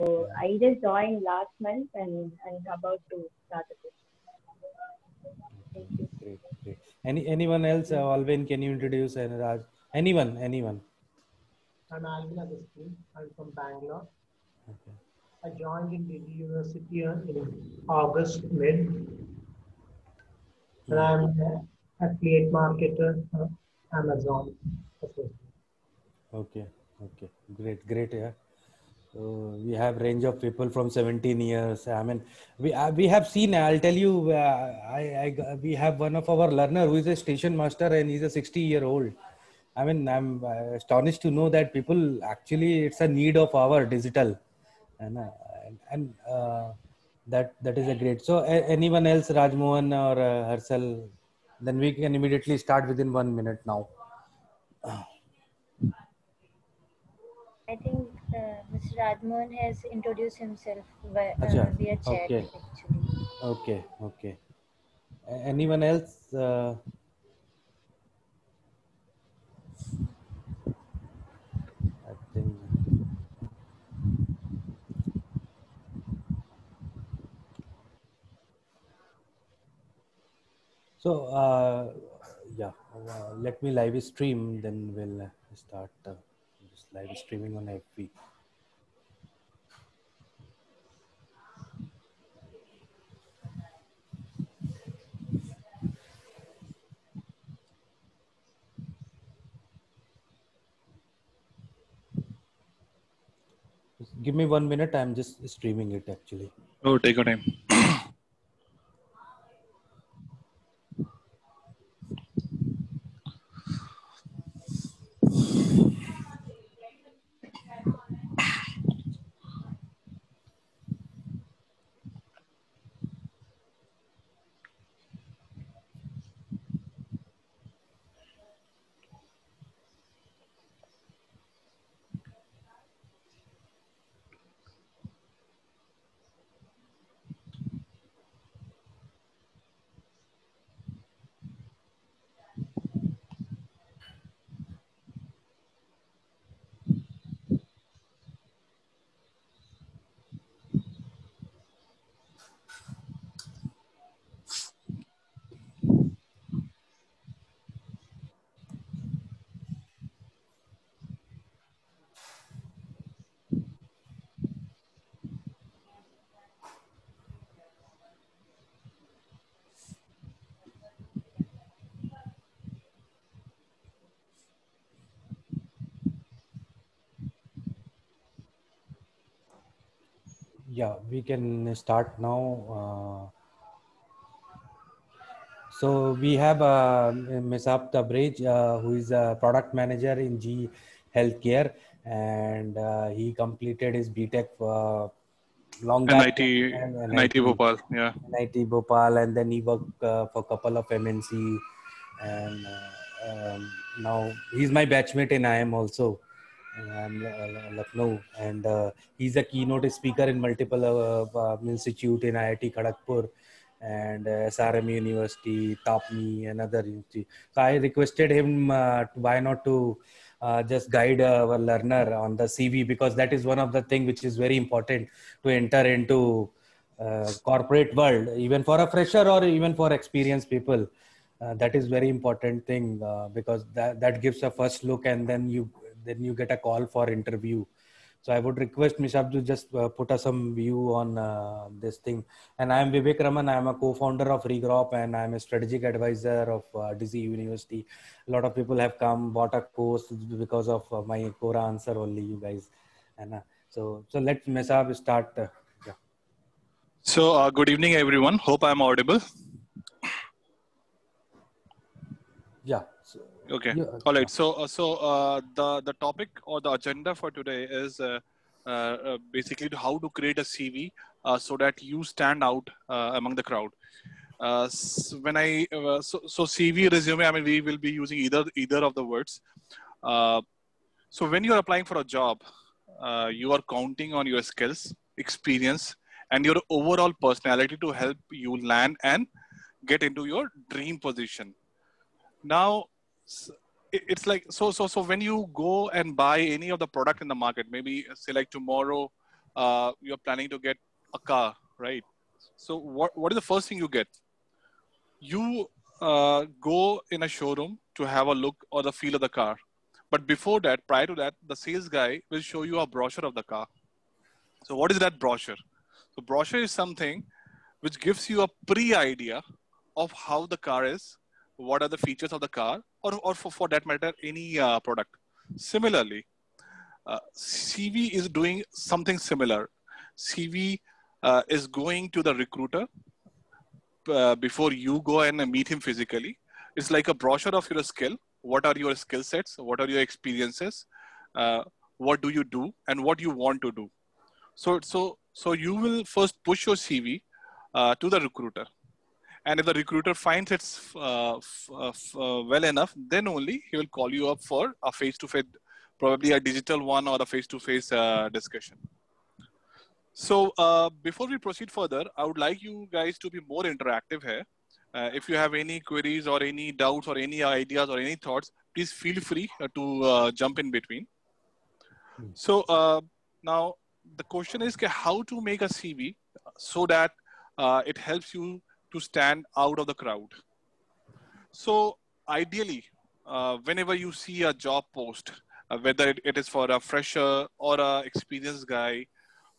I just joined last month and I'm about to start the course. Thank you. Great, great. Anyone else? Alvin, can you introduce Raj? Anyone? I'm Alvin Agustin. I'm from Bangalore. Okay. I joined in Delhi University in August mid, and I'm an affiliate marketer for Amazon. Okay, great. Yeah. So we have range of people from 17 years. I mean, we have seen. I'll tell you. We have one of our learner who is a station master and he's a 60-year-old. I mean, I'm astonished to know that people actually it's a need of our digital, and that is a great. So anyone else, Rajmohan or Harsal, then we can immediately start within 1 minute now. I think Mr. Rajmohan has introduced himself via chat Okay. actually. Okay. Anyone else? I think. So, let me live stream, then we'll start just live streaming on FB. Just give me 1 minute, I'm just streaming it actually. Oh, take your time. Yeah, we can start now. So we have Ms. Apta Bridge, who is a product manager in G Healthcare, and he completed his BTech long back NIT, and NIT Bhopal, yeah. NIT Bhopal, and then he worked for a couple of MNC, and now he's my batchmate in IIM also. I'm Lucknow, and he's a keynote speaker in multiple institute in IIT Kharagpur and SRM University, TAPMI, and other university. So I requested him why not to just guide our learner on the CV, because that is one of the things which is very important to enter into corporate world, even for a fresher or even for experienced people. That is very important thing because that gives a first look, and then you get a call for interview. So I would request Ms. Abdu just put us some view on this thing. And I am Vivek Raman. I am a co-founder of Regrop, and I am a strategic advisor of Dizzy University. A lot of people have come, bought a course because of my Quora answer only, you guys. And so let Ms. Abdu start. Yeah. So good evening, everyone. Hope I'm audible. Yeah. Okay. All right. So the topic or the agenda for today is basically how to create a CV so that you stand out among the crowd. When I so CV resume, I mean we will be using either of the words. So when you are applying for a job, you are counting on your skills, experience, and your overall personality to help you land and get into your dream position. Now it's like so when you go and buy any of the product in the market, maybe say like tomorrow you're planning to get a car, right? So what is the first thing you get? You go in a showroom to have a look or the feel of the car. But before that, prior to that, the sales guy will show you a brochure of the car. So what is that brochure? So brochure is something which gives you a pre-idea of how the car is, what are the features of the car, or for that matter, any product. Similarly, CV is doing something similar. CV is going to the recruiter before you go and meet him physically. It's like a brochure of your skill. What are your skill sets? What are your experiences? What do you do? And what you want to do? So you will first push your CV to the recruiter. And if the recruiter finds it's well enough, then only he will call you up for a face-to-face, probably a digital one or a face-to-face discussion. So before we proceed further, I would like you guys to be more interactive here. If you have any queries or any doubts or any ideas or any thoughts, please feel free to jump in between. So now the question is how to make a CV so that it helps you to stand out of the crowd. So ideally, whenever you see a job post, whether it is for a fresher or an experienced guy,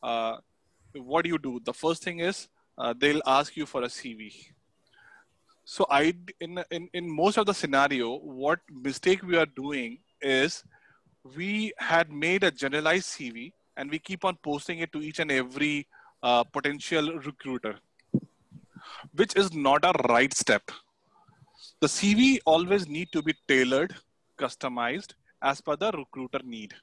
what do? The first thing is they'll ask you for a CV. So in most of the scenario, what mistake we are doing is we had made a generalized CV and we keep on posting it to each and every potential recruiter, which is not a right step. The CV always need to be tailored, customized as per the recruiter need.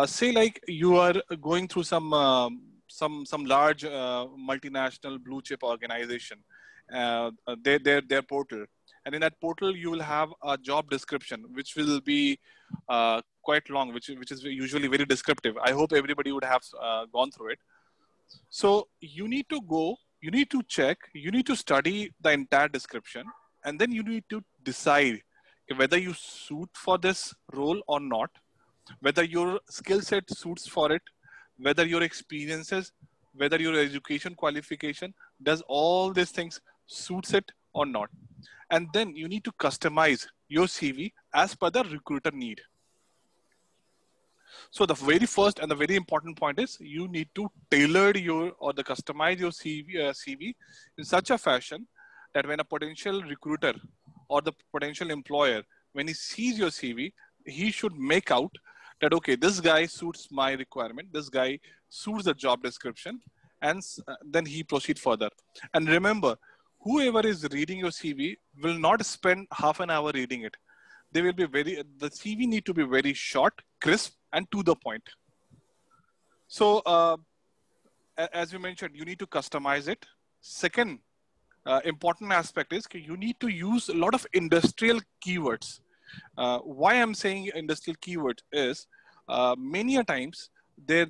Say like you are going through some large multinational blue chip organization, their portal, and in that portal you will have a job description which will be quite long, which is usually very descriptive. I hope everybody would have gone through it. So you need to go, you need to check, you need to study the entire description, and then you need to decide whether you suit for this role or not, whether your skill set suits for it, whether your experiences, whether your education qualification, does all these things suits it or not. And then you need to customize your CV as per the recruiter need. So the very first and the very important point is you need to tailor customize your CV in such a fashion that when a potential recruiter or the potential employer, when he sees your CV, he should make out that, okay, this guy suits my requirement, this guy suits the job description, and then he proceed further. And remember, whoever is reading your CV will not spend half an hour reading it. They will be the CV need to be very short, crisp, and to the point. So as you mentioned, you need to customize it. Second important aspect is you need to use a lot of industrial keywords. Why I'm saying industrial keywords is many a times the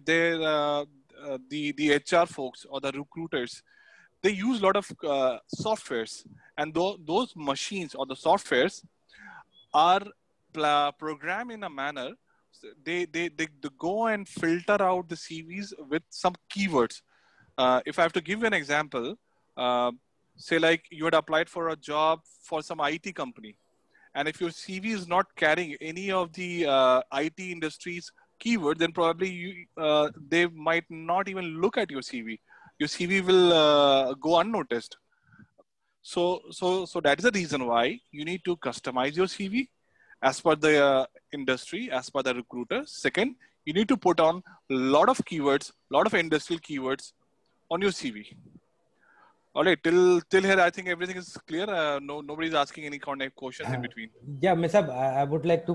HR folks or the recruiters, they use a lot of softwares, and those machines or the softwares are programmed in a manner they go and filter out the CVs with some keywords. If I have to give you an example, say like you had applied for a job for some IT company, and if your CV is not carrying any of the IT industry's keyword, then probably they might not even look at your CV. Your CV will go unnoticed. So that is the reason why you need to customize your CV as per the industry, as per the recruiter. Second, you need to put on a lot of keywords, a lot of industrial keywords on your CV. All right, till here, I think everything is clear. Nobody's asking any kind of questions in between. Yeah, Misab, I would like to,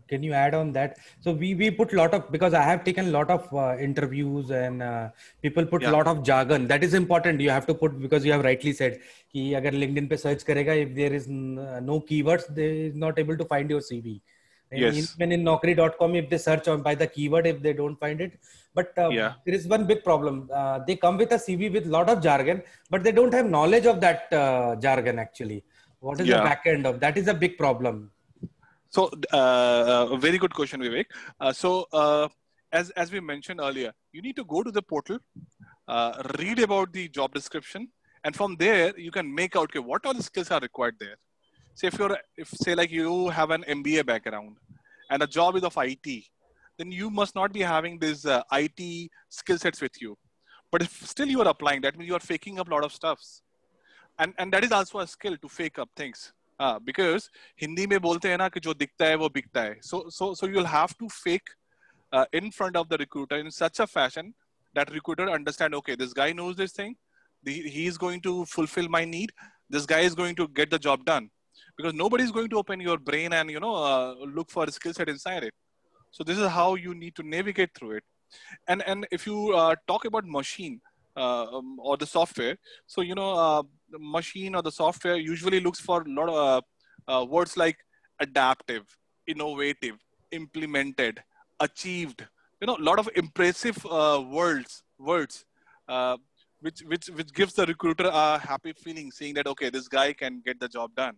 can you add on that? So we put a lot of, because I have taken a lot of interviews and people put a lot of jargon. That is important. You have to put, because you have rightly said, कि अगर LinkedIn पे search करेगा, if there is no keywords, they is not able to find your CV. Yes. Even in Naukri.com, if they search by the keyword, if they don't find it. But there is one big problem. They come with a CV with a lot of jargon, but they don't have knowledge of that jargon actually. What is the back end of that? Is a big problem. So very good question, Vivek. So as we mentioned earlier, you need to go to the portal, read about the job description, and from there you can make out, okay, what all the skills are required there. Say if say like you have an MBA background and a job is of IT, then you must not be having these IT skill sets with you. But if still you are applying, that means you are faking up a lot of stuffs. And that is also a skill, to fake up things. Because Hindi में बोलते हैं ना कि जो दिखता है वो बिकता है. So you'll have to fake in front of the recruiter in such a fashion that recruiter understand, okay, this guy knows this thing. He is going to fulfill my need. This guy is going to get the job done. Because nobody is going to open your brain and look for a skill set inside it. So this is how you need to navigate through it. And if you talk about machine or the software, so the machine or the software usually looks for a lot of words like adaptive, innovative, implemented, achieved. A lot of impressive words which gives the recruiter a happy feeling, saying that, okay, this guy can get the job done.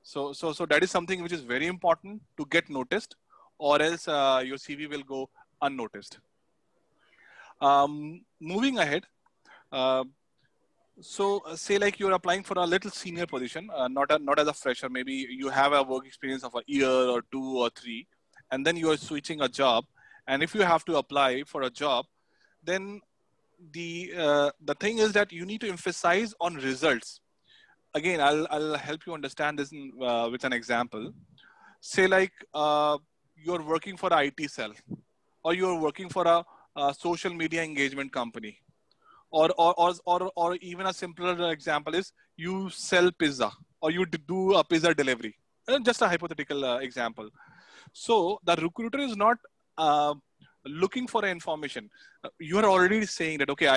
So that is something which is very important to get noticed, or else your CV will go unnoticed. Moving ahead, so say like you're applying for a little senior position, not as a fresher. Maybe you have a work experience of a year or 2 or 3, and then you are switching a job. And if you have to apply for a job, then the thing is that you need to emphasize on results. Again, I'll help you understand this with an example. Say like you're working for an IT cell, or you're working for a social media engagement company, or even a simpler example is you sell pizza, or you do a pizza delivery. Just a hypothetical example. So the recruiter is not looking for information. You are already saying that, okay,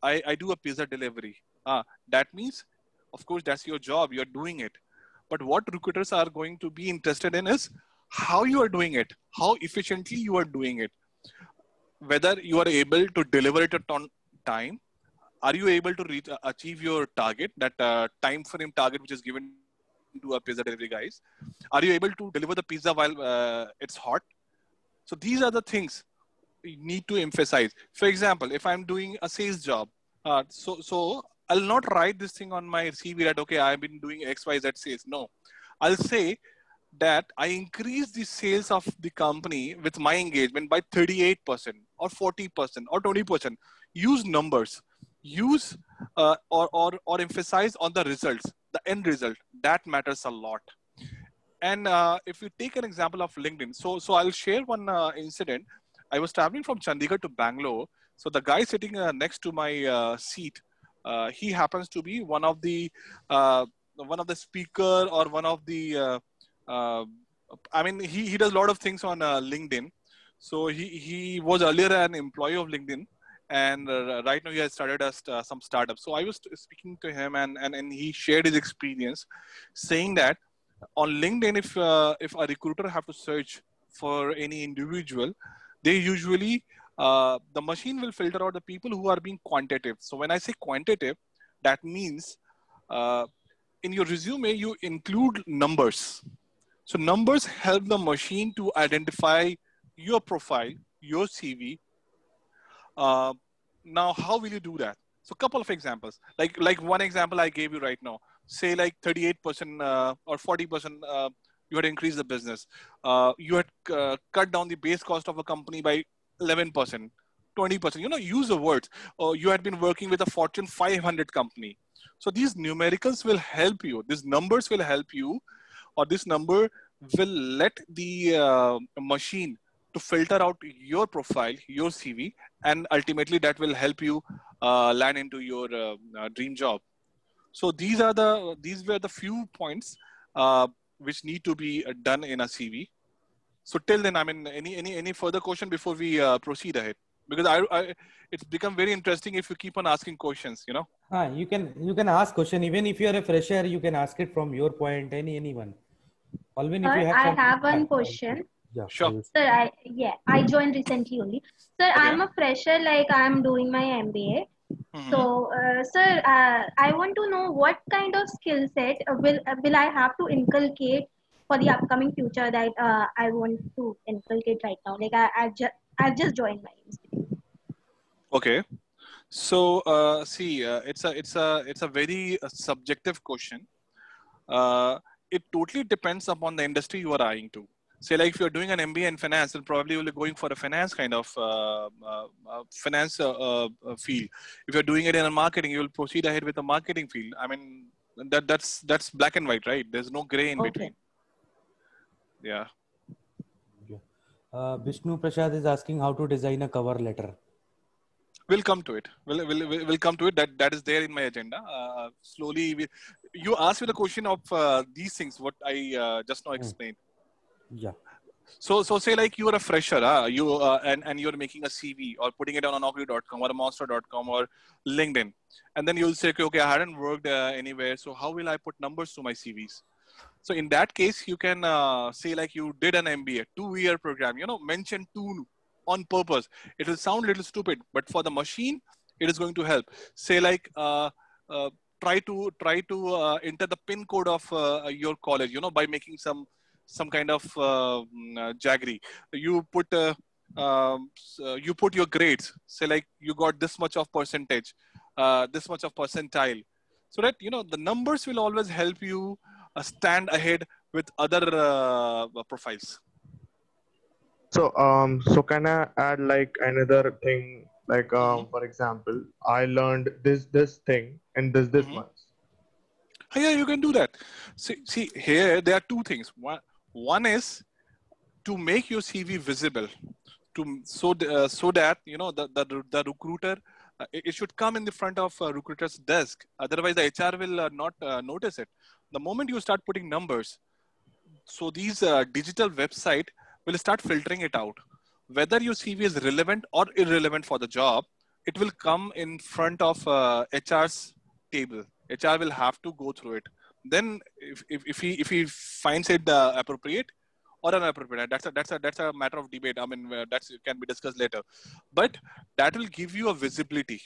I do a pizza delivery. That means, of course, that's your job. You're doing it. But what recruiters are going to be interested in is how you are doing it, how efficiently you are doing it, whether you are able to deliver it on time. Are you able to achieve your target, that time frame target which is given to a pizza delivery guys? Are you able to deliver the pizza while it's hot? So these are the things you need to emphasize. For example, if I'm doing a sales job, so I'll not write this thing on my CV that, okay, I've been doing XYZ sales. No, I'll say that I increased the sales of the company with my engagement by 38% or 40% or 20%. Use numbers. Use or emphasize on the results, the end result. That matters a lot. And if you take an example of LinkedIn, so I'll share one incident. I was traveling from Chandigarh to Bangalore. So the guy sitting next to my seat, he happens to be one of the speaker, or one of the I mean, he does a lot of things on LinkedIn. So he was earlier an employee of LinkedIn, and right now he has started some startup. So I was speaking to him, and he shared his experience, saying that on LinkedIn, if a recruiter have to search for any individual, they usually the machine will filter out the people who are being quantitative. So when I say quantitative, that means in your resume you include numbers. So numbers help the machine to identify your profile, your CV. Now, how will you do that? So a couple of examples, like one example I gave you right now. Say like 38% or 40%, you had increased the business. You had cut down the base cost of a company by 11%, 20%. Use the words. You had been working with a Fortune 500 company. So these numericals will help you. These numbers will help you, or this number will let the machine to filter out your profile, your CV, and ultimately that will help you land into your dream job. So these were the few points which need to be done in a CV. So till then, I mean, any further question before we proceed ahead? Because it's become very interesting if you keep on asking questions. You can ask question, even if you are a fresher. You can ask it from your point. Anyone. Alvin, if you have I have one question. Yeah, sure. Sir, I joined recently only. Sir, okay. I'm a fresher, like I'm doing my MBA. Mm-hmm. So, sir, I want to know what kind of skill set will I have to inculcate for the upcoming future that I want to inculcate right now. Like I've just joined my institute. Okay. So it's a very subjective question. It totally depends upon the industry you are eyeing to. Say like if you're doing an MBA in finance, then probably you'll be going for a finance kind of finance field. If you're doing it in a marketing, you'll proceed ahead with the marketing field. I mean, that's black and white, right? There's no gray in between. Yeah. Vishnu Prasad is asking how to design a cover letter. We'll come to it. We'll come to it. That is there in my agenda. Slowly, you asked me the question of these things. What I just now explained. Yeah. So say like you are a fresher, and you're making a CV or putting it on Naukri.com or a Monster.com or LinkedIn, and then you'll say, okay, I hadn't worked anywhere, so how will I put numbers to my CVs? So in that case, you can say like you did an MBA, 2-year program. Mention 2 on purpose. It will sound a little stupid, but for the machine, it is going to help. Say like try to enter the pin code of your college. By making some kind of jaggery. You put your grades. Say like you got this much of percentage, this much of percentile, so that the numbers will always help you stand ahead with other profiles. So can I add like another thing? Like for example, I learned this thing and this much. Yeah, you can do that. See here there are 2 things. One is to make your CV visible, so that the recruiter, it should come in the front of a recruiter's desk. Otherwise, the HR will not notice it. The moment you start putting numbers, so these digital website will start filtering it out. Whether your CV is relevant or irrelevant for the job, it will come in front of HR's table. HR will have to go through it. Then if he finds it appropriate or inappropriate, that's a matter of debate. I mean, that can be discussed later. But that will give you a visibility.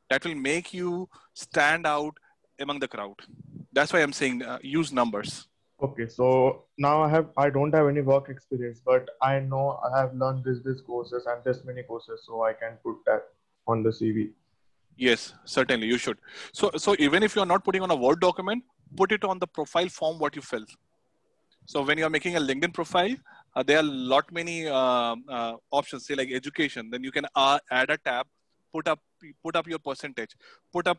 That will make you stand out among the crowd. That's why I'm saying use numbers. Okay, so now I don't have any work experience, but I know I have learned this courses and this many courses, so I can put that on the CV. Yes, certainly you should. So even if you're not putting on a Word document, put it on the profile form what you fill. So when you're making a LinkedIn profile, there are many options. Say like education, then you can add a tab, put up your percentage, put up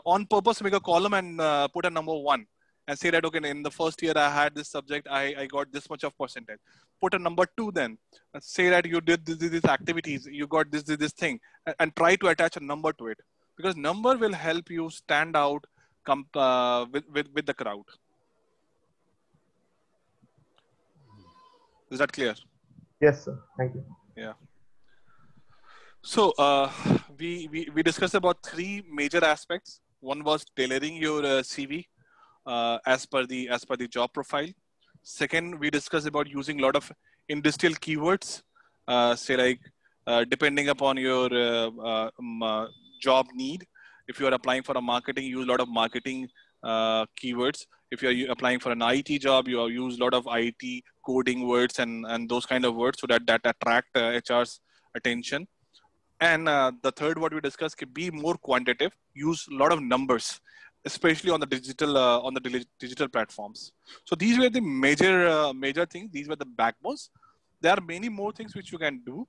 on purpose make a column and put a number 1. And say that, okay, in the first year I had this subject, I got this much of percentage. Put a number 2 then. Say that you did these activities, you got this thing, and try to attach a number to it. Because number will help you stand out with the crowd. Is that clear? Yes, sir. Thank you. Yeah. So we discussed about 3 major aspects. One was tailoring your CV. As per the job profile. Second, we discussed about using a lot of industrial keywords, say like depending upon your job need. If you are applying for a marketing, use a lot of marketing keywords. If you are applying for an IT job, you use a lot of IT coding words and those kind of words, so that attract HR's attention. And the third, what we discussed, can be more quantitative. Use a lot of numbers, especially on the digital platforms. So these were the major things. These were the backbones. There are many more things which you can do.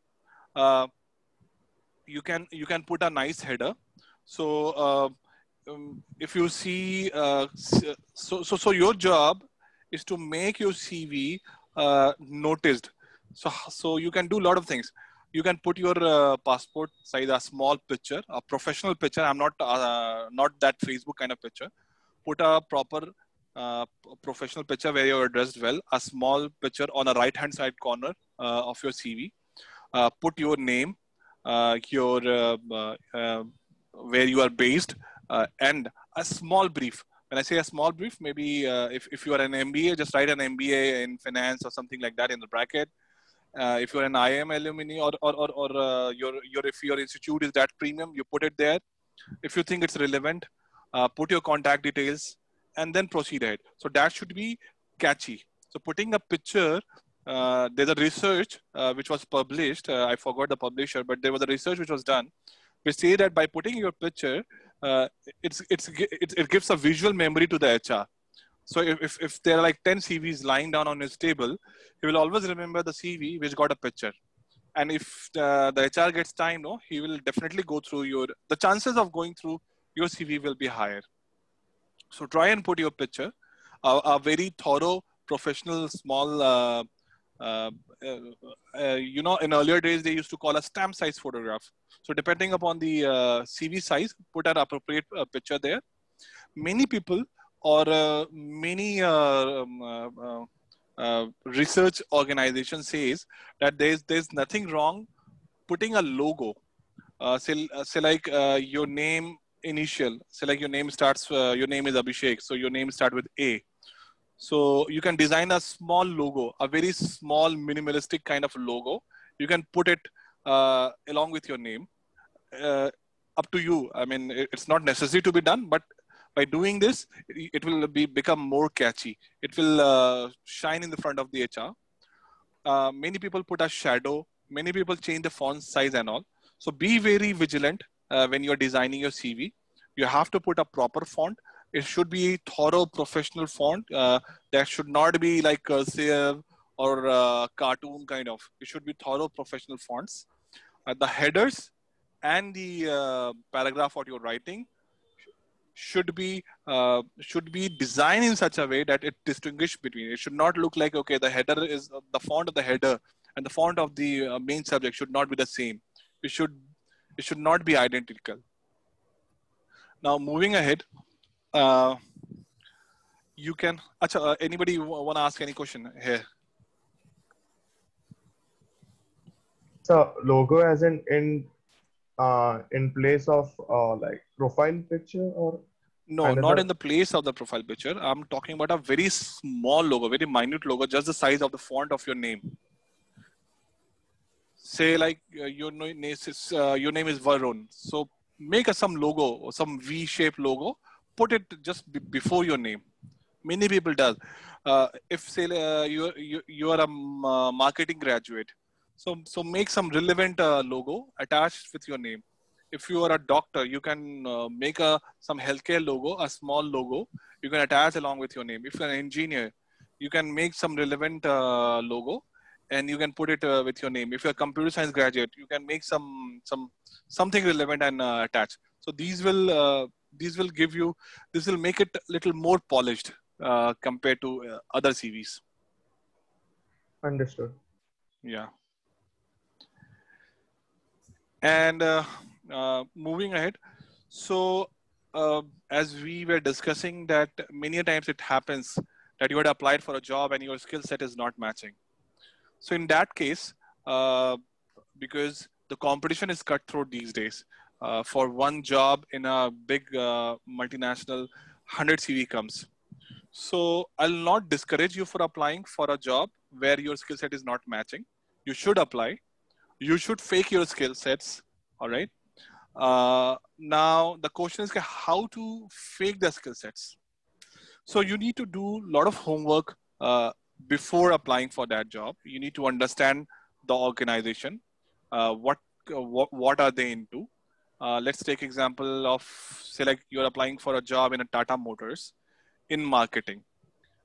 You can put a nice header. So if you see, so your job is to make your CV noticed. So you can do a lot of things. You can put your passport size, a small picture, a professional picture. I'm not that Facebook kind of picture. Put a proper professional picture where you're dressed well. A small picture on the right-hand side corner of your CV. Put your name, where you are based, and a small brief. When I say a small brief, maybe if you are an MBA, just write an MBA in finance or something like that in the bracket. If you're an IIM alumni or if your institute is that premium, you put it there. If you think it's relevant, put your contact details and then proceed ahead. So that should be catchy. So putting a picture there's a research which was published. I forgot the publisher, but there was a research which was done. We say that by putting your picture, it gives a visual memory to the HR. So if there are like 10 CVs lying down on his table, he will always remember the CV which got a picture. And if the HR gets time, no, he will definitely go through the chances of going through your CV will be higher. So try and put your picture, a very thorough, professional, small, in earlier days, they used to call a stamp size photograph. So depending upon the CV size, put an appropriate picture there. Many people or many research organization says that there's nothing wrong putting a logo. Say like your name initial. Say like your name starts. Your name is Abhishek, so your name starts with A. So you can design a small logo, a very small minimalistic kind of logo. You can put it along with your name. Up to you. I mean, it's not necessary to be done, but by doing this, it will become more catchy. It will shine in the front of the HR. Many people put a shadow. Many people change the font size and all. So be very vigilant when you're designing your CV. You have to put a proper font. It should be thorough professional font. That should not be like cursive or cartoon kind of. It should be thorough professional fonts. The headers and the paragraph what you're writing should be designed in such a way that it distinguishes between. It should not look like, okay, the header is the font of the header and the font of the main subject should not be the same. It should not be identical. Now moving ahead, you can. Anybody want to ask any question here? So logo as in place of like profile picture or? No, not in the place of the profile picture. I'm talking about a very small logo, very minute logo, just the size of the font of your name. Say like your name is Varun. So make some logo, some V-shaped logo. Put it just before your name. Many people does. If say you are a marketing graduate, so make some relevant logo attached with your name. If you are a doctor, you can make some healthcare logo, a small logo. You can attach along with your name. If you're an engineer, you can make some relevant logo, and you can put it with your name. If you're a computer science graduate, you can make something relevant and attach. So these will make it a little more polished compared to other CVs. Understood. Yeah. And moving ahead, so as we were discussing that many times it happens that you had applied for a job and your skill set is not matching. So in that case, because the competition is cutthroat these days, for one job in a big multinational, 100 CV comes. So I'll not discourage you for applying for a job where your skill set is not matching. You should apply. You should fake your skill sets. All right. Now the question is how to fake the skill sets. So you need to do a lot of homework before applying for that job. You need to understand the organization. What are they into? Let's take example of, say like you're applying for a job in a Tata Motors in marketing.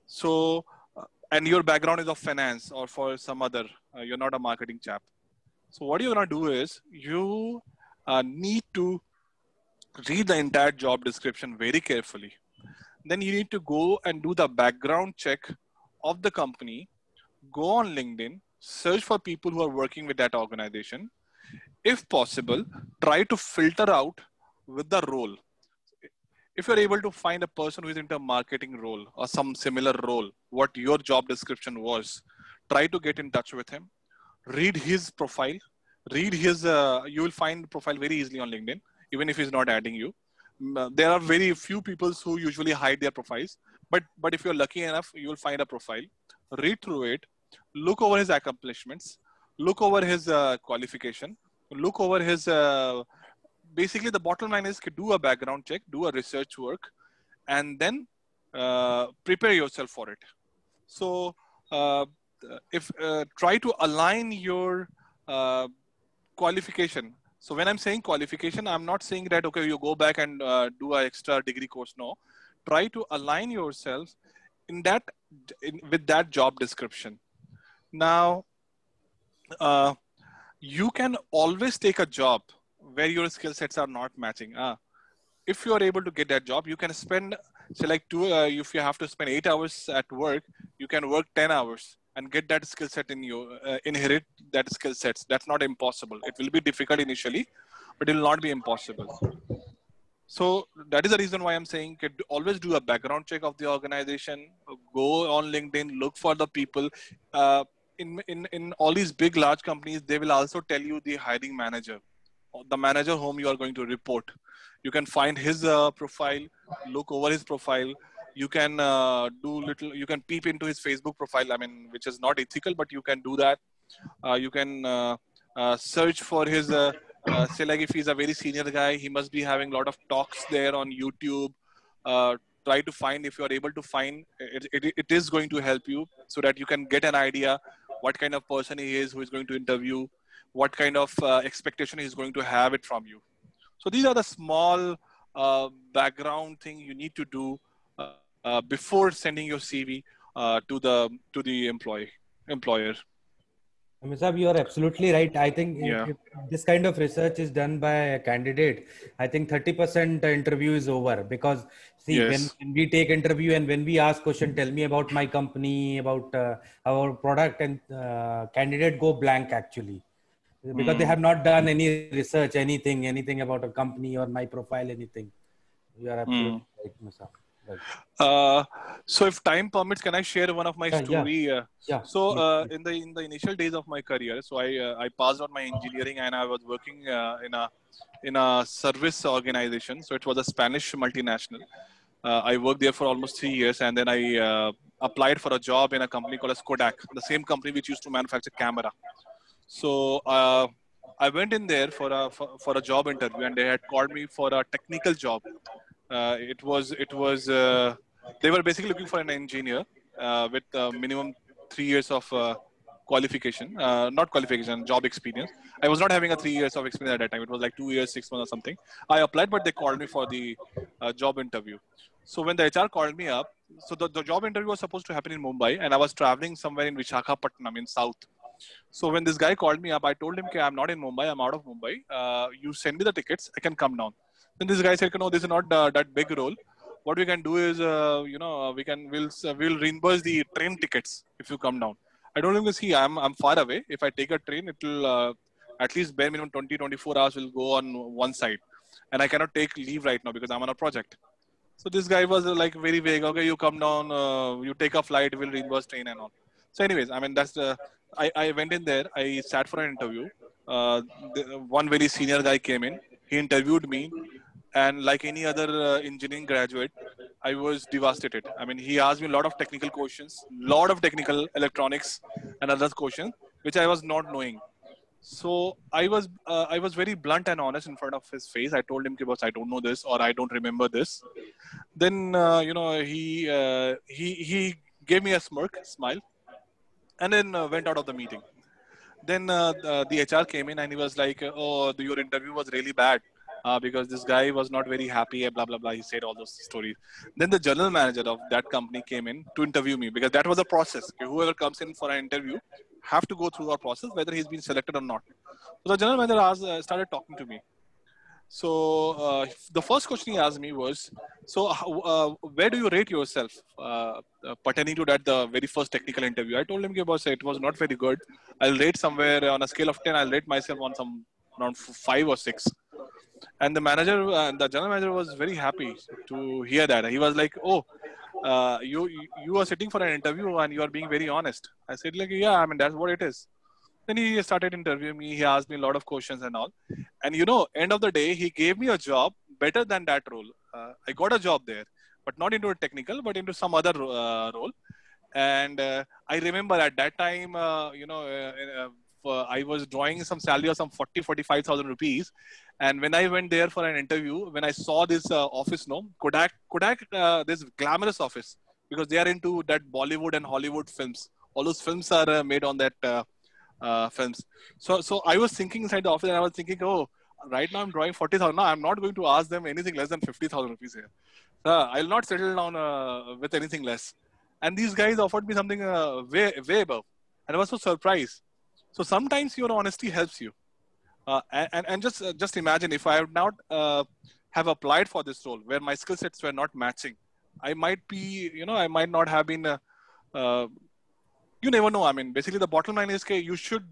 So, and your background is of finance or for some other, you're not a marketing chap. So what you're gonna do is you need to read the entire job description very carefully. Then you need to go and do the background check of the company, go on LinkedIn, search for people who are working with that organization. If possible, try to filter out with the role. If you're able to find a person who is into a marketing role or some similar role, what your job description was, try to get in touch with him, read his profile, you will find profile very easily on LinkedIn, even if he's not adding you. There are very few people who usually hide their profiles, but if you're lucky enough, you will find a profile, read through it, look over his accomplishments, look over his qualification, look over his, basically the bottom line is to do a background check, do a research work, and then prepare yourself for it. So try to align your qualification. So when I'm saying qualification, I'm not saying that, okay, you go back and do an extra degree course. No, try to align yourself with that job description. Now, you can always take a job where your skill sets are not matching. If you are able to get that job, you can spend, say like if you have to spend 8 hours at work, you can work 10 hours and get that skill set in you, inherit that skill sets. That's not impossible. It will be difficult initially, but it will not be impossible. So that is the reason why I'm saying always do a background check of the organization, go on LinkedIn, look for the people. In all these big, large companies, they will also tell you the hiring manager, the manager whom you are going to report. You can find his profile, look over his profile. You can you can peep into his Facebook profile, I mean, which is not ethical, but you can do that. You can search for his, say like if he's a very senior guy, he must be having a lot of talks there on YouTube. Try to find, if you are able to find, it is going to help you so that you can get an idea what kind of person he is who is going to interview, what kind of expectation he's going to have it from you. So these are the small background thing you need to do before sending your CV to the employer. Amisab, you are absolutely right. I think if this kind of research is done by a candidate, I think 30% interview is over, because see, when we take interview and when we ask question, tell me about my company, about our product, and candidate go blank actually, because they have not done any research, anything about a company or my profile, anything. You are absolutely right, Amisab. Right. So if time permits, can I share one of my story? So in the initial days of my career, so I passed out my engineering and I was working in a service organization. So it was a Spanish multinational. I worked there for almost 3 years, and then I applied for a job in a company called as Kodak, the same company which used to manufacture camera. So I went in there for a job interview, and they had called me for a technical job. It was they were basically looking for an engineer with minimum 3 years of qualification, not qualification, job experience. I was not having a 3 years of experience at that time. It was like 2 years, 6 months or something. I applied, but they called me for the job interview. So when the HR called me up, so the job interview was supposed to happen in Mumbai, and I was traveling somewhere in Visakhapatnam in South. So when this guy called me up, I told him, okay, I'm not in Mumbai, I'm out of Mumbai. You send me the tickets, I can come down. Then this guy said, no, this is not that big role. What we can do is, we'll reimburse the train tickets if you come down. I told him, see, I'm far away. If I take a train, it will at least bare minimum 24 hours will go on one side. And I cannot take leave right now because I'm on a project. So this guy was like very vague. Okay, you come down, you take a flight, we'll reimburse train and all. So anyways, I mean, that's I went in there. I sat for an interview. One very senior guy came in. He interviewed me. And like any other engineering graduate, I was devastated. I mean, he asked me a lot of technical questions, lot of technical electronics and other questions, which I was not knowing. So I was very blunt and honest in front of his face. I told him, boss, I don't know this, or I don't remember this. Then he gave me a smile, and then went out of the meeting. Then the HR came in and he was like, "Oh, your interview was really bad. Because this guy was not very happy, blah, blah, blah." He said all those stories. Then the general manager of that company came in to interview me, because that was a process. Okay, whoever comes in for an interview have to go through our process, whether he's been selected or not. So the general manager started talking to me. So the first question he asked me was, so where do you rate yourself pertaining to that, the very first technical interview? I told him, boss, it was not very good. I'll rate somewhere on a scale of 10. I'll rate myself on some around 5 or 6. And the general manager was very happy to hear that. He was like, "Oh, you are sitting for an interview and you are being very honest." I said, like, "Yeah, I mean, that's what it is." Then he started interviewing me. He asked me a lot of questions and all. And end of the day, he gave me a job better than that role. I got a job there, but not into a technical, but into some other role. And I remember at that time, I was drawing some salary of some 45,000 rupees. And when I went there for an interview, when I saw this office, Kodak, this glamorous office, because they are into that Bollywood and Hollywood films, all those films are made on that films. So I was thinking inside the office, and I was thinking, oh, right now I'm drawing 40,000. No, I'm not going to ask them anything less than 50,000 rupees here. I'll not settle down with anything less. And these guys offered me something way above, and I was so surprised. So sometimes your honesty helps you. And just imagine if I have not have applied for this role where my skill sets were not matching, I might be, I might not have been. You never know. I mean, basically the bottom line is that you should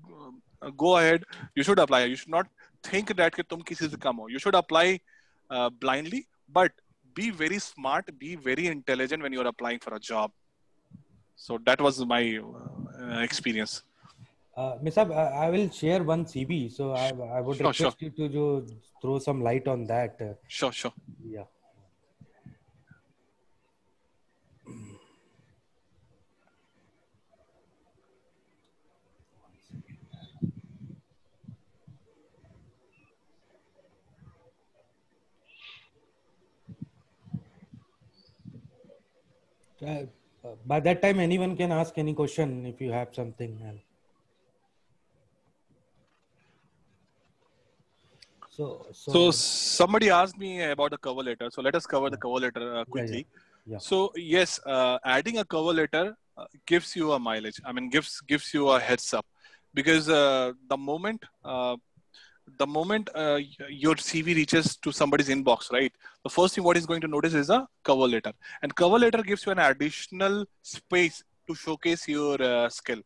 go ahead. You should apply. You should not think that tum kisi se kam ho. You should apply blindly, but be very smart, be very intelligent when you're applying for a job. So that was my experience. Misab, I will share one CV. So I would request you to throw some light on that. Sure. Yeah. By that time, anyone can ask any question if you have something. So somebody asked me about the cover letter. So let us cover the cover letter quickly. Yeah. So yes, adding a cover letter gives you a mileage. I mean, gives you a heads up, because the moment your CV reaches to somebody's inbox, right? The first thing what is going to notice is a cover letter, and cover letter gives you an additional space to showcase your skill,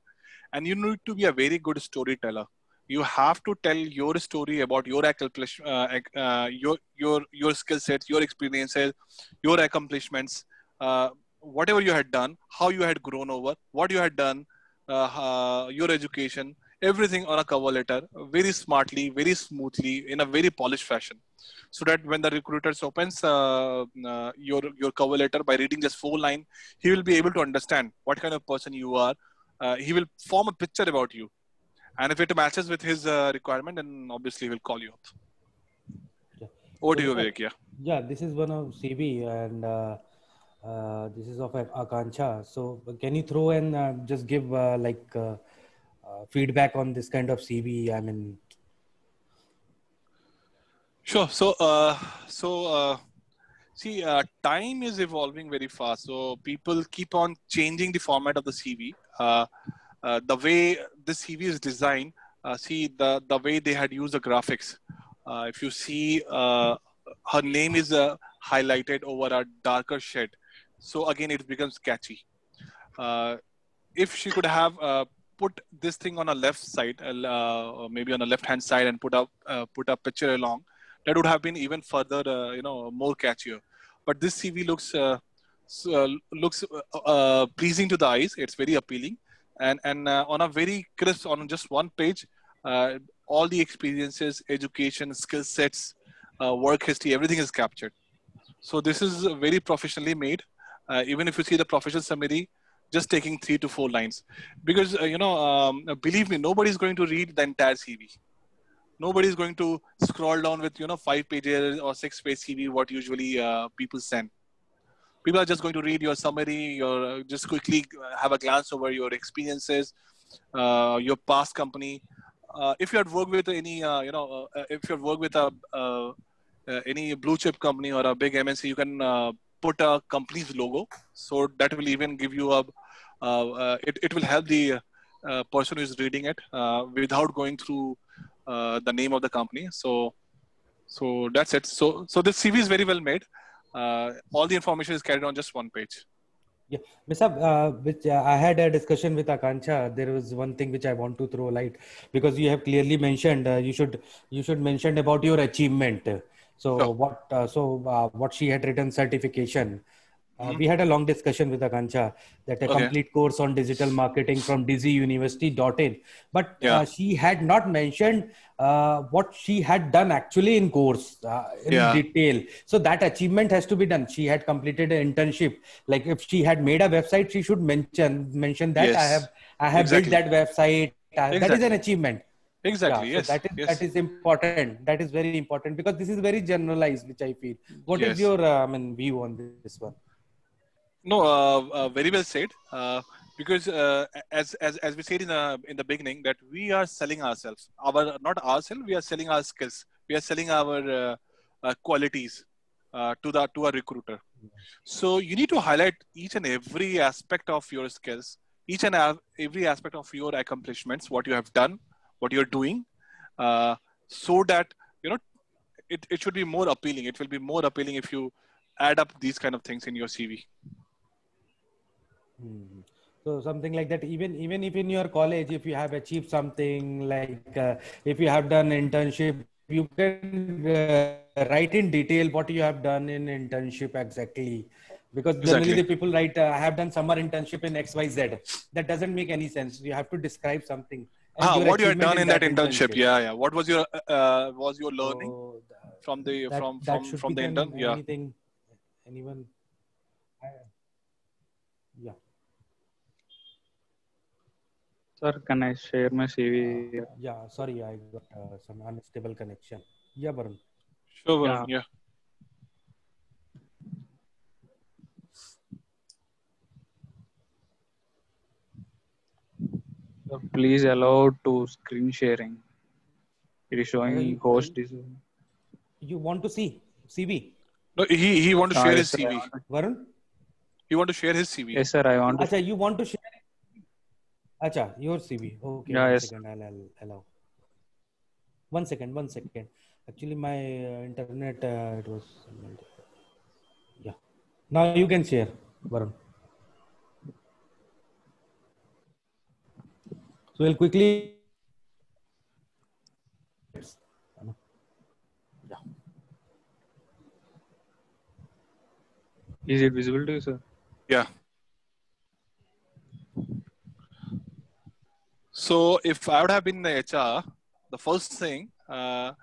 and you need to be a very good storyteller. You have to tell your story about your your skill sets, your experiences, your accomplishments, whatever you had done, how you had grown over, what you had done, your education, everything on a cover letter, very smartly, very smoothly, in a very polished fashion, so that when the recruiters opens your cover letter by reading just 4 lines, he will be able to understand what kind of person you are. He will form a picture about you. And if it matches with his requirement, then obviously he will call you up. Yeah. Over to you, Vivek. Yeah, this is one of CV, and this is of Akanksha. So can you throw and just give feedback on this kind of CV? I mean, sure. See, time is evolving very fast. So people keep on changing the format of the CV. The way this CV is designed, see the way they had used the graphics. If you see, her name is highlighted over a darker shade. So again, it becomes catchy. If she could have put this thing on a left side, maybe on the left-hand side, and put a picture along, that would have been even further, more catchier. But this CV looks pleasing to the eyes. It's very appealing. And on a very crisp, on just one page, all the experiences, education, skill sets, work history, everything is captured. So this is very professionally made. Even if you see the professional summary, just taking 3 to 4 lines, because believe me, nobody's going to read the entire CV. Nobody's going to scroll down with 5 pages or 6-page CV, what usually people send. People are just going to read your summary, just quickly have a glance over your experiences, your past company. If you had worked with any, if you had worked with any blue chip company or a big MNC, you can put a company's logo. So that will even give you it will help the person who is reading it without going through the name of the company. So that's it. So this CV is very well made. All the information is carried on just one page. Yeah, Misab, which I had a discussion with Akanksha. There was one thing which I want to throw light, because you have clearly mentioned you should mention about your achievement. So sure. What she had written certification. We had a long discussion with Akanksha that a complete course on digital marketing from DigiUniversity.in. But she had not mentioned what she had done actually in course in detail. So that achievement has to be done. She had completed an internship. Like if she had made a website, she should mention that I have built that website. That is an achievement. Exactly. So that is important. That is very important, because this is very generalized, which I feel. What is your view on this one? No, very well said. because as we said in the beginning, that we are selling ourselves, not ourselves, we are selling our skills, we are selling our qualities to a recruiter. So you need to highlight each and every aspect of your skills, each and every aspect of your accomplishments, what you have done, what you're doing, so that it should be more appealing. It will be more appealing if you add up these kind of things in your CV. So something like that, even if in your college, if you have achieved something, like if you have done internship, you can write in detail what you have done in internship exactly. Because generally the people write, I have done summer internship in XYZ. That doesn't make any sense. You have to describe something. What you have done in that internship. Yeah. What was your learning from the intern? Yeah. Anyone? Yeah. Sir, can I share my CV? Yeah, sorry, I got some unstable connection. Yeah, Varun. Sure, Varun. Yeah. Sir, please allow to screen sharing. It is showing host is. You want to see CV? No, he want to share his CV. Varun? You want to share his CV? Yes, sir. I want to. Acha, you want to share? Acha, your CV. Okay. Yeah, one yes. second. I'll allow. One second. Actually, my internet it was. Yeah. Now you can share, Varun. So we'll quickly. Yeah. Is it visible to you, sir? Yeah. So if I would have been the HR, the first thing I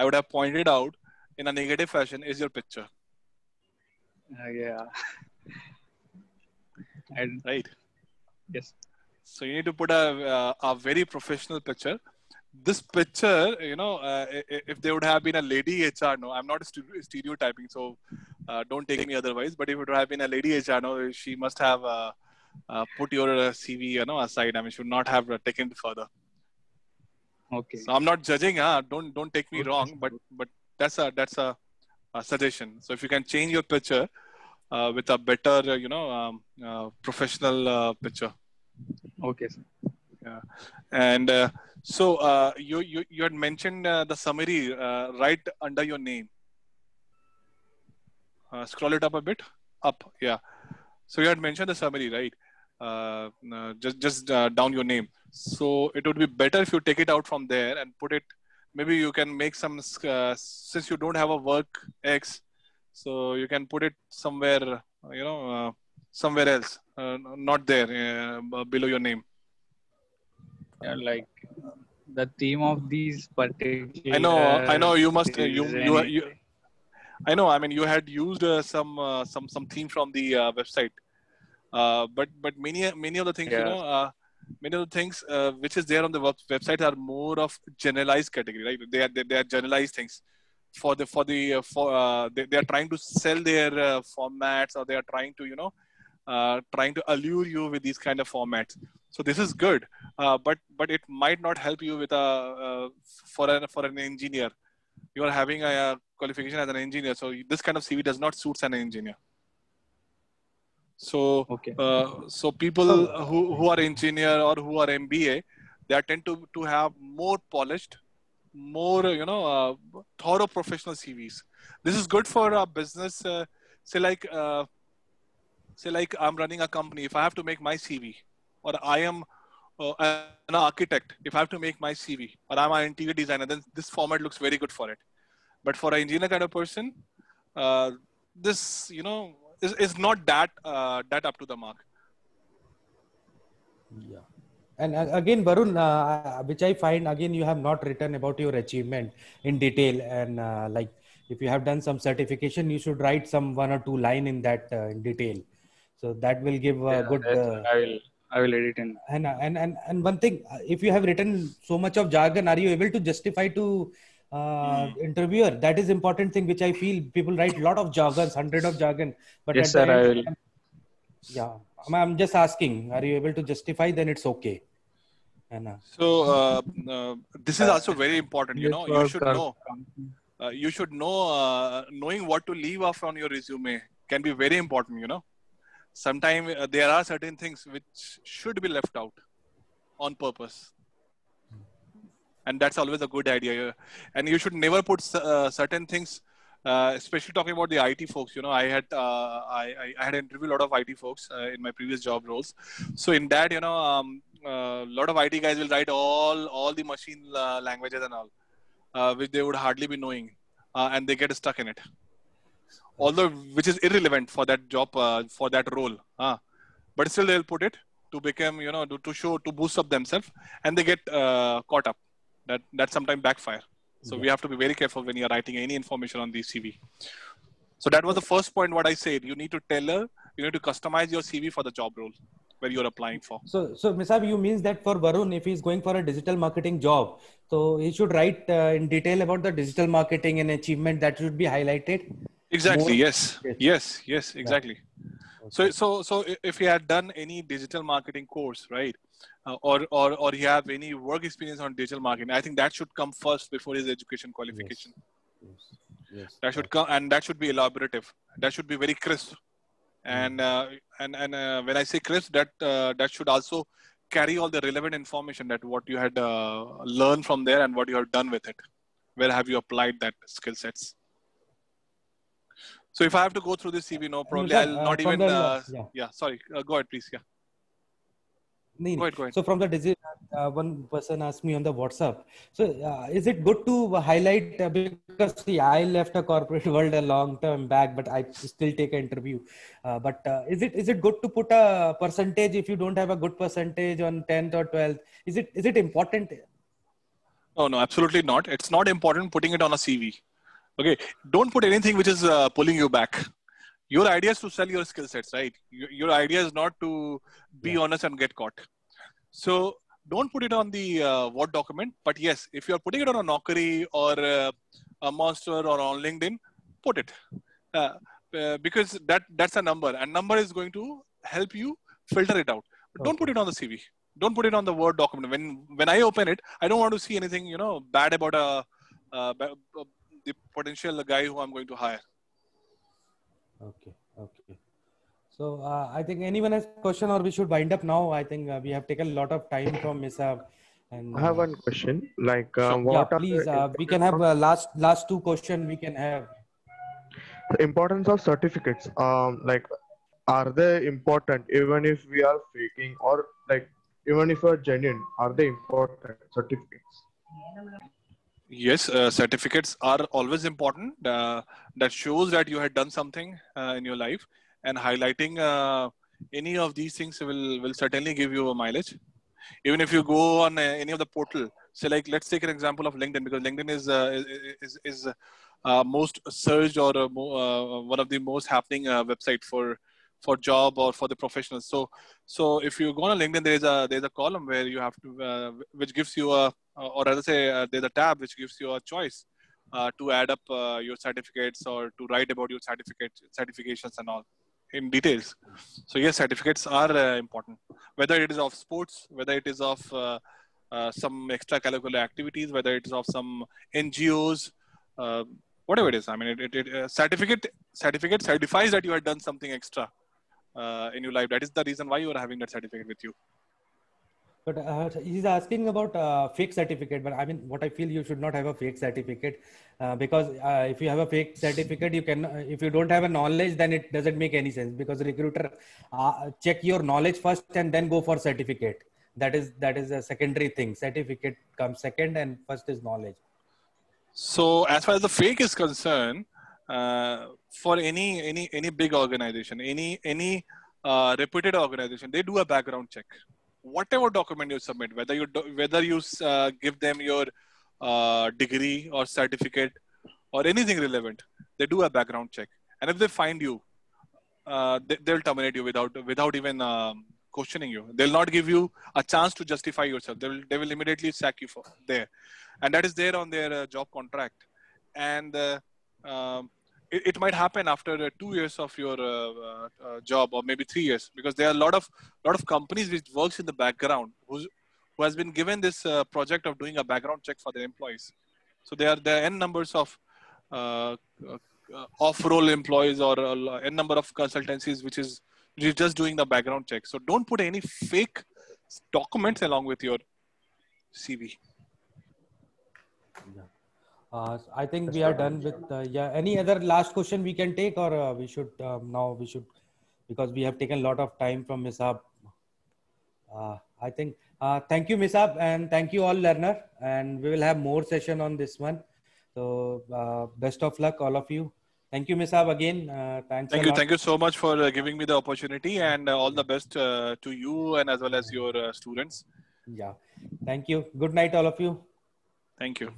would have pointed out in a negative fashion is your picture. Yeah. And right. Yes. So you need to put a very professional picture. This picture, if there would have been a lady HR, no, I'm not stereotyping, so don't take me otherwise. But if it would have been a lady HR, no, she must have put your CV, aside. I mean, should not have taken it further. Okay. So I'm not judging. Don't take me wrong, but that's a suggestion. So if you can change your picture with a better, professional picture. Okay, sir. Yeah. And so you had mentioned the summary right under your name. Scroll it up a bit. Up, yeah. So you had mentioned the summary, right? Just down your name. So it would be better if you take it out from there and put it. Maybe you can make some since you don't have a work X, so you can put it somewhere, somewhere else, not there below your name. Yeah, like the theme of these particular. I know. You must. You. I know. I mean, you had used some theme from the website, but many of the things, many of the things which is there on the website are more of generalized category, right? They are generalized things they are trying to sell their formats, or they are trying to trying to allure you with these kind of formats. So this is good, but it might not help you with for an engineer. You are having a qualification as an engineer, so this kind of CV does not suit an engineer. So okay. So people who are engineer or who are MBA, they tend to have more polished, more thorough professional CVs. This is good for a business. Say like I'm running a company. If I have to make my CV, or I am an architect, if I have to make my CV, or I'm an interior designer, then this format looks very good for it. But for an engineer kind of person, this is not that up to the mark. Yeah. And again, Varun, which I find, again, you have not written about your achievement in detail. And like, if you have done some certification, you should write some 1 or 2 line in that in detail. So that will give a good. I will edit in. And one thing, if you have written so much of jargon, are you able to justify to interviewer? That is important thing, which I feel people write a lot of jargons, 100 of jargon. But yes, sir, I will. Yeah, I'm just asking, are you able to justify? Then it's okay. So this is also very important. You know, you should know. Knowing what to leave off on your resume can be very important. You know, sometimes there are certain things which should be left out on purpose, and that's always a good idea. And you should never put certain things. Especially talking about the IT folks, you know, I had interviewed a lot of IT folks in my previous job roles. So in that, you know, a lot of IT guys will write all the machine languages and all, which they would hardly be knowing, and they get stuck in it. Although which is irrelevant for that job, for that role, but still they'll put it to become, you know, to boost up themselves, and they get caught up. That sometimes backfire. So we have to be very careful when you're writing any information on the CV. So that was the first point what I said. You need to you need to customize your CV for the job role where you're applying for. So Misab, you means that for Varun, if he's going for a digital marketing job, so he should write in detail about the digital marketing and achievement that should be highlighted. Exactly. Yes. Exactly. Yeah. So if he had done any digital marketing course, right? Or he have any work experience on digital marketing, I think that should come first before his education qualification. Yes. That should come, and that should be elaborative. That should be very crisp. And when I say crisp, that should also carry all the relevant information that what you had learned from there and what you have done with it. Where have you applied that skill sets? So if I have to go through this CV, no, probably I'll not even. Sorry. Go ahead, please. Yeah. Go ahead. So from the digital, one person asked me on the WhatsApp. So is it good to highlight because see, I left a corporate world a long time back, but I still take an interview. But is it good to put a percentage if you don't have a good percentage on 10th or 12th? Is it important? Oh no, absolutely not. It's not important putting it on a CV. Okay, don't put anything which is pulling you back. Your idea is to sell your skill sets, right? Your idea is not to be honest and get caught. So don't put it on the Word document. But yes, if you're putting it on a Naukri or a Monster or on LinkedIn, put it. Because that's a number. And number is going to help you filter it out. But don't put it on the CV. Don't put it on the Word document. When I open it, I don't want to see anything, you know, bad about the potential guy who I'm going to hire. Okay. So I think anyone has a question, or we should wind up now. I think we have taken a lot of time from Misab. And I have one question. Like, please, we can have last two questions. We can have the importance of certificates. Like, are they important even if we are faking, or like even if we are genuine? Are they important certificates? Yes, certificates are always important. That shows that you had done something in your life, and highlighting any of these things will certainly give you a mileage. Even if you go on any of the portal, say like let's take an example of LinkedIn, because LinkedIn is most searched or one of the most happening website for job or for the professionals. So if you go on LinkedIn, there's a column where you have to which gives you or rather say there's a tab which gives you a choice to add up your certificates or to write about your certifications and all in details. So yes, certificates are important, whether it is of sports, whether it is of some extracurricular activities, whether it is of some NGOs, whatever it is. I mean, certificate certifies that you have done something extra in your life. That is the reason why you are having that certificate with you. But he's asking about fake certificate. But I mean, what I feel, you should not have a fake certificate because if you have a fake certificate, you can. If you don't have a knowledge, then it doesn't make any sense, because the recruiter check your knowledge first and then go for certificate. That is a secondary thing. Certificate comes second, and first is knowledge. So as far as the fake is concerned, for any big organization, any reputed organization, they do a background check. Whatever document you submit, whether you give them your degree or certificate or anything relevant, they do a background check. And if they find you, they'll terminate you without even questioning you. They'll not give you a chance to justify yourself. They will immediately sack you there, and that is there on their job contract. And it might happen after 2 years of your job, or maybe 3 years, because there are a lot of companies which works in the background who has been given this project of doing a background check for their employees. So there are n numbers of off-role employees, or n number of consultancies which is just doing the background check. So don't put any fake documents along with your CV. Yeah. I think we are done with, yeah. Any other last question we can take, or we should, now we should, because we have taken a lot of time from Misab. I think, thank you, Misab, and thank you all learner. And we will have more session on this one. So best of luck, all of you. Thank you, Misab, again. Thanks. Thank you so much for giving me the opportunity, and all the best to you and as well as your students. Yeah. Thank you. Good night, all of you. Thank you.